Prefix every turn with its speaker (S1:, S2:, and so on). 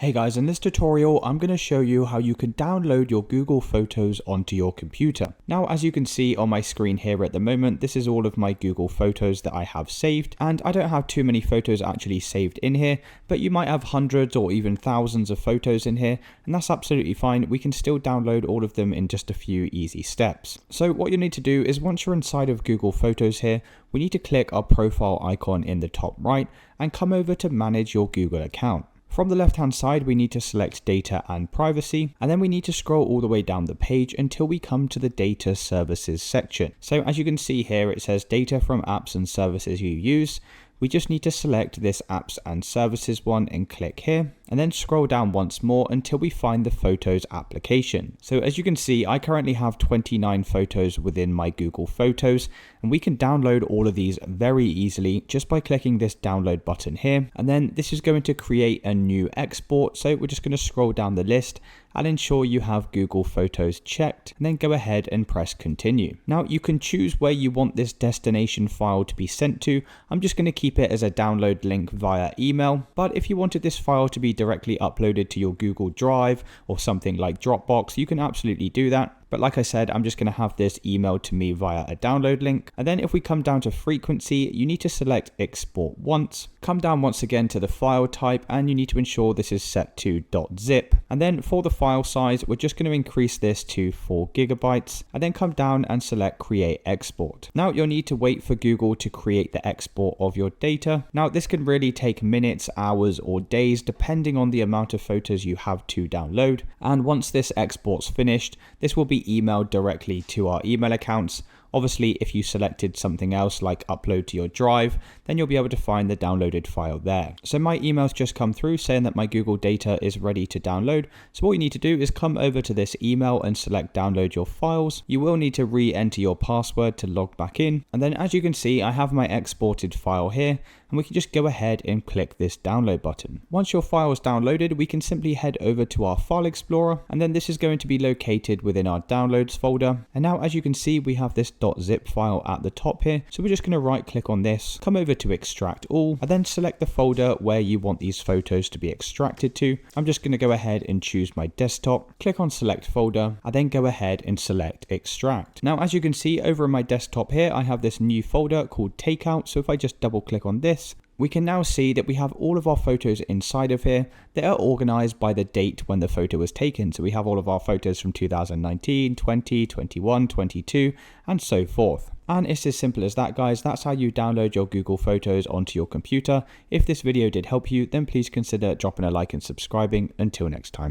S1: Hey guys, in this tutorial, I'm going to show you how you can download your Google Photos onto your computer. Now, as you can see on my screen here at the moment, this is all of my Google Photos that I have saved, and I don't have too many photos actually saved in here, but you might have hundreds or even thousands of photos in here, and that's absolutely fine. We can still download all of them in just a few easy steps. So what you need to do is once you're inside of Google Photos here, we need to click our profile icon in the top right and come over to manage your Google account. From the left hand side, we need to select data and privacy, and then we need to scroll all the way down the page until we come to the data services section. So as you can see here, it says data from apps and services you use. We just need to select this apps and services one and click here, and then scroll down once more until we find the Photos application. So as you can see, I currently have 29 photos within my Google Photos, and we can download all of these very easily just by clicking this download button here. And then this is going to create a new export. So we're just going to scroll down the list and ensure you have Google Photos checked, and then go ahead and press continue. Now you can choose where you want this destination file to be sent to. I'm just going to keep it as a download link via email, but if you wanted this file to be directly uploaded to your Google Drive or something like Dropbox, you can absolutely do that. But like I said, I'm just going to have this emailed to me via a download link. And then if we come down to frequency, you need to select export once. Come down once again to the file type, and you need to ensure this is set to .zip. And then for the file size, we're just going to increase this to 4 gigabytes, and then come down and select create export. Now you'll need to wait for Google to create the export of your data. Now this can really take minutes, hours, or days, depending on the amount of photos you have to download. And once this export's finished, this will be emailed directly to our email accounts. Obviously, if you selected something else like upload to your drive, then you'll be able to find the downloaded file there. So my email's just come through saying that my Google data is ready to download. So what you need to do is come over to this email and select download your files. You will need to re-enter your password to log back in. And then as you can see, I have my exported file here, and we can just go ahead and click this download button. Once your file is downloaded, we can simply head over to our file explorer, and then this is going to be located within our downloads folder. And now as you can see, we have this .zip file at the top here. So we're just going to right click on this, come over to extract all, and then select the folder where you want these photos to be extracted to. I'm just going to go ahead and choose my desktop, click on select folder, and then go ahead and select extract. Now as you can see over in my desktop here, I have this new folder called takeout. So if I just double click on this, we can now see that we have all of our photos inside of here that are organized by the date when the photo was taken. So we have all of our photos from 2019, 20, 21, 22, and so forth. And it's as simple as that, guys. That's how you download your Google Photos onto your computer. If this video did help you, then please consider dropping a like and subscribing. Until next time.